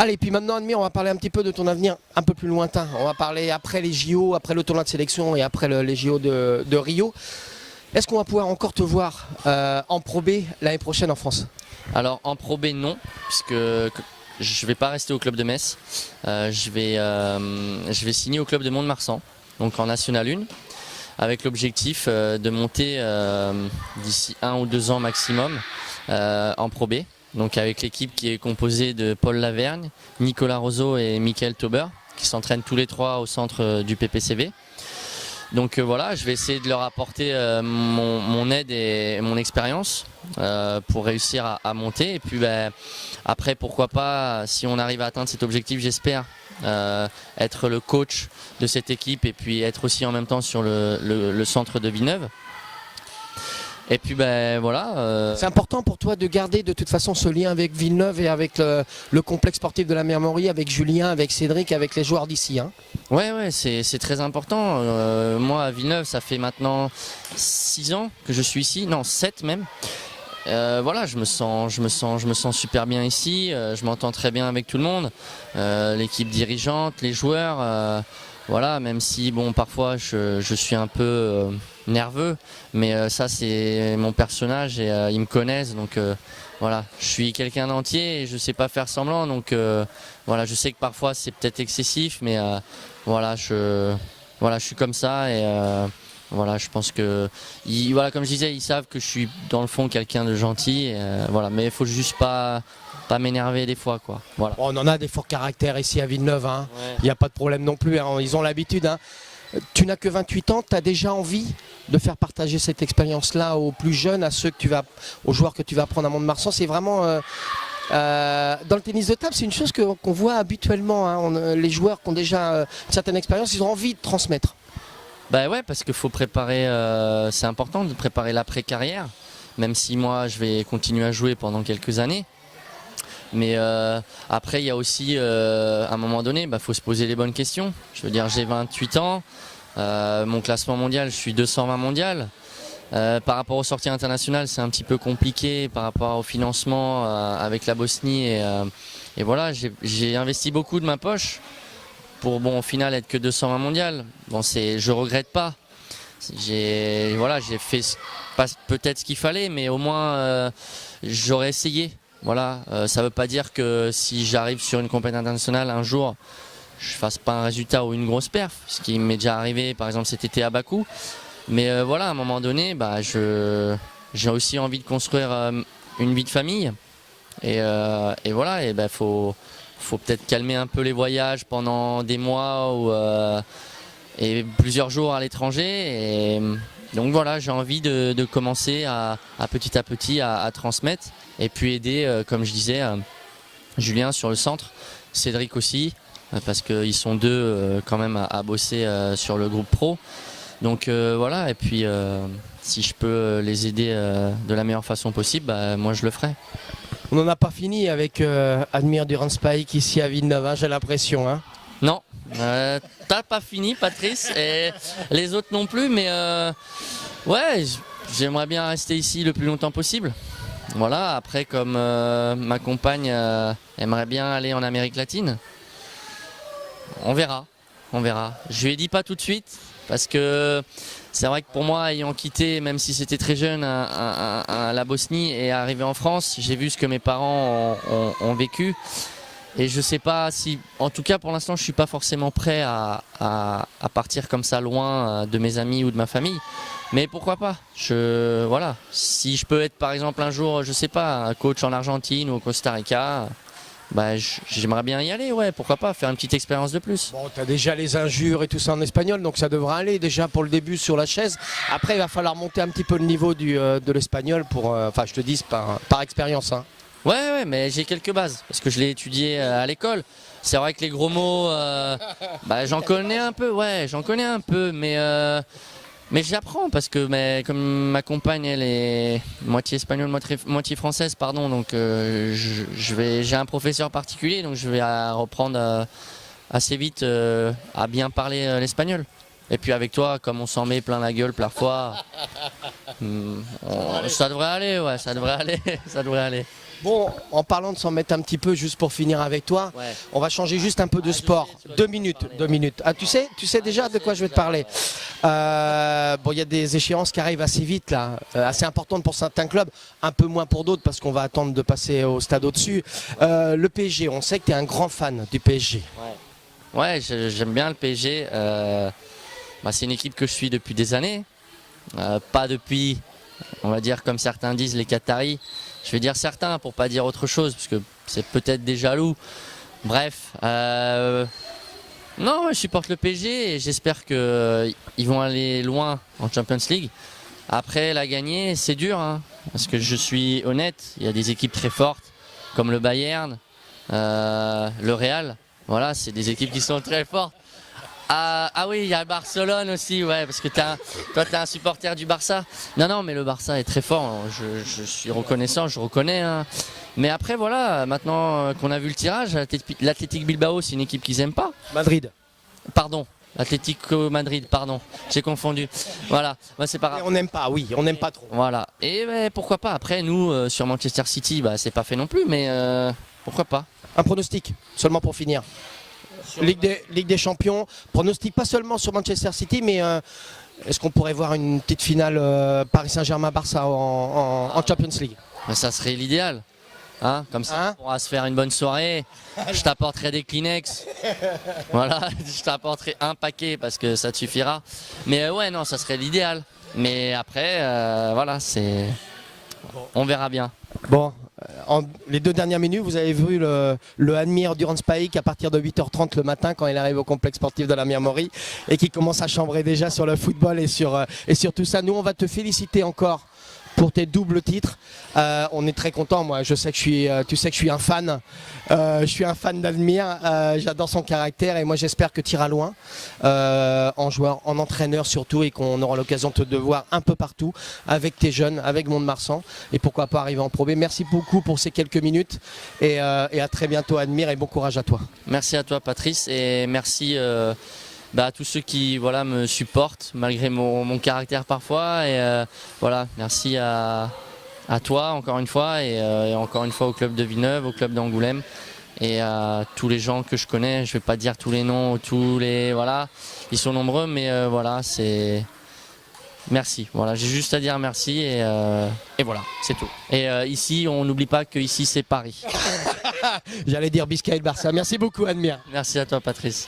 Allez, puis maintenant, Admir, on va parler un petit peu de ton avenir un peu plus lointain. On va parler après les JO, après le tournoi de sélection et après les JO de Rio. Est-ce qu'on va pouvoir encore te voir en Pro B l'année prochaine en France? Alors en Pro B non, puisque je ne vais pas rester au club de Metz. Je vais signer au club de Mont-de-Marsan, donc en National 1, avec l'objectif de monter d'ici 1 ou 2 ans maximum en Pro B. Donc avec l'équipe qui est composée de Paul Lavergne, Nicolas Roseau et Michael Tauber, qui s'entraînent tous les trois au centre du PPCB. Donc voilà, je vais essayer de leur apporter mon aide et mon expérience pour réussir à monter. Et puis après, pourquoi pas, si on arrive à atteindre cet objectif, j'espère, être le coach de cette équipe et puis être aussi en même temps sur le centre de Villeneuve. Et puis voilà. C'est important pour toi de garder de toute façon ce lien avec Villeneuve et avec le complexe sportif de la Mermerie, avec Julien, avec Cédric, avec les joueurs d'ici. Hein. Ouais, c'est très important. Moi à Villeneuve, ça fait maintenant 6 ans que je suis ici, non 7 même. Voilà, je me sens super bien ici. Je m'entends très bien avec tout le monde, l'équipe dirigeante, les joueurs. Voilà, même si bon parfois je suis un peu nerveux, mais ça c'est mon personnage et ils me connaissent, donc voilà, je suis quelqu'un d'entier et je sais pas faire semblant, donc voilà, je sais que parfois c'est peut-être excessif, mais voilà, je suis comme ça et voilà, je pense que voilà, comme je disais, ils savent que je suis dans le fond quelqu'un de gentil, et, voilà, mais il faut juste pas m'énerver des fois, quoi. Voilà. Bon, on en a des forts caractères ici à Villeneuve, hein. Ouais. Il n'y a pas de problème non plus, hein. Ils ont l'habitude. Hein. Tu n'as que 28 ans, tu as déjà envie de faire partager cette expérience-là aux plus jeunes, aux joueurs que tu vas prendre à Mont-de-Marsan. C'est vraiment dans le tennis de table, c'est une chose qu'on voit habituellement. Hein. Les joueurs qui ont déjà une certaine expérience, ils ont envie de transmettre. Bah ouais, parce qu'il faut préparer, c'est important de préparer l'après-carrière, même si moi je vais continuer à jouer pendant quelques années. Mais après, il y a aussi, à un moment donné, faut se poser les bonnes questions. Je veux dire, j'ai 28 ans, mon classement mondial, je suis 220 mondial. Par rapport aux sorties internationales, c'est un petit peu compliqué par rapport au financement avec la Bosnie. Et voilà, j'ai investi beaucoup de ma poche pour, bon, au final, être que 220 mondial. Bon, je regrette pas. J'ai fait peut-être ce qu'il fallait, mais au moins, j'aurais essayé. Voilà, ça ne veut pas dire que si j'arrive sur une compétition internationale un jour, je ne fasse pas un résultat ou une grosse perf, ce qui m'est déjà arrivé par exemple cet été à Bakou. Mais voilà, à un moment donné, j'ai aussi envie de construire une vie de famille. Et voilà, et faut peut-être calmer un peu les voyages pendant des mois et plusieurs jours à l'étranger. Donc voilà, j'ai envie de commencer à petit à transmettre et puis aider, comme je disais, Julien sur le centre, Cédric aussi, parce qu'ils sont deux quand même à bosser sur le groupe pro. Donc voilà, et puis si je peux les aider de la meilleure façon possible, moi je le ferai. On n'en a pas fini avec Admir Duranspike ici à Villeneuve, hein, j'ai l'impression. Hein. Non, t'as pas fini Patrice et les autres non plus, mais ouais, j'aimerais bien rester ici le plus longtemps possible. Voilà, après comme ma compagne aimerait bien aller en Amérique latine, on verra. Je lui ai dit pas tout de suite parce que c'est vrai que pour moi, ayant quitté, même si c'était très jeune, la Bosnie et arrivé en France, j'ai vu ce que mes parents ont vécu. Et je sais pas si, en tout cas pour l'instant, je suis pas forcément prêt à partir comme ça loin de mes amis ou de ma famille. Mais pourquoi pas? Voilà, si je peux être par exemple un jour, je sais pas, un coach en Argentine ou au Costa Rica, j'aimerais bien y aller, ouais, pourquoi pas, faire une petite expérience de plus. Bon, tu as déjà les injures et tout ça en espagnol, donc ça devrait aller déjà pour le début sur la chaise. Après, il va falloir monter un petit peu le niveau de l'espagnol pour, enfin, je te dis, par expérience. Hein. Ouais, mais j'ai quelques bases, parce que je l'ai étudié à l'école. C'est vrai que les gros mots, j'en connais un peu, mais j'apprends parce que comme ma compagne, elle est moitié espagnole, moitié française, pardon, donc j'ai un professeur particulier, donc je vais reprendre assez vite à bien parler l'espagnol. Et puis avec toi, comme on s'en met plein la gueule parfois, ça devrait aller, ouais, ça devrait aller, ça devrait aller. Bon, en parlant de s'en mettre un petit peu, juste pour finir avec toi, Ouais. on va changer juste un peu de sport. 2 minutes, 2 minutes. Ah, tu sais déjà de quoi je vais te parler. Bon, il y a des échéances qui arrivent assez vite là, assez importantes pour certains clubs, un peu moins pour d'autres parce qu'on va attendre de passer au stade au-dessus. Le PSG, on sait que tu es un grand fan du PSG. Ouais, j'aime bien le PSG. C'est une équipe que je suis depuis des années. Pas depuis, on va dire comme certains disent, les Qataris. Je vais dire certains pour pas dire autre chose, parce que c'est peut-être des jaloux. Bref, non, je supporte le PSG et j'espère qu'ils vont aller loin en Champions League. Après, la gagner, c'est dur, hein, parce que je suis honnête, il y a des équipes très fortes, comme le Bayern, le Real. Voilà, c'est des équipes qui sont très fortes. Ah oui, il y a Barcelone aussi, ouais, parce que toi tu es un supporter du Barça. Non, mais le Barça est très fort, je suis reconnaissant, je reconnais. Hein. Mais après, voilà, maintenant qu'on a vu le tirage, l'Athletic Bilbao, c'est une équipe qu'ils n'aiment pas. Madrid. Pardon, Atlético Madrid, pardon, j'ai confondu. Voilà, c'est pas grave. On n'aime pas, oui, on n'aime pas trop. Voilà, et pourquoi pas. Après, nous, sur Manchester City, c'est pas fait non plus, mais pourquoi pas. Un pronostic, seulement pour finir. Ligue des Champions, pronostic pas seulement sur Manchester City, mais est-ce qu'on pourrait voir une petite finale Paris Saint-Germain-Barça en Champions League? Ça serait l'idéal. Hein, comme ça, on pourra se faire une bonne soirée. Je t'apporterai des Kleenex. Voilà, je t'apporterai un paquet parce que ça te suffira. Mais ouais, non, ça serait l'idéal. Mais après, voilà, on verra bien. Bon, les 2 dernières minutes, vous avez vu le Admire Durance Paik à partir de 8h30 le matin quand il arrive au complexe sportif de la Mirmorie et qui commence à chambrer déjà sur le football et sur tout ça. Nous, on va te féliciter encore pour tes doubles titres. On est très content. Moi, tu sais que je suis un fan. Je suis un fan d'Admire. J'adore son caractère et moi, j'espère que tu iras loin en joueur, en entraîneur surtout, et qu'on aura l'occasion de te voir un peu partout avec tes jeunes, avec Mont-de-Marsan et pourquoi pas arriver en Pro B. Merci beaucoup pour ces quelques minutes et à très bientôt, Admire, et bon courage à toi. Merci à toi, Patrice, et merci à tous ceux qui me supportent malgré mon caractère parfois. Et voilà, merci à toi encore une fois et encore une fois au club de Villeneuve, au club d'Angoulême et à tous les gens que je connais. Je vais pas dire tous les noms, ils sont nombreux, mais voilà, c'est merci. Voilà, j'ai juste à dire merci et voilà, c'est tout. Et ici, on n'oublie pas que ici c'est Paris. J'allais dire Biscay et Barça. Merci beaucoup, Admire. Merci à toi, Patrice.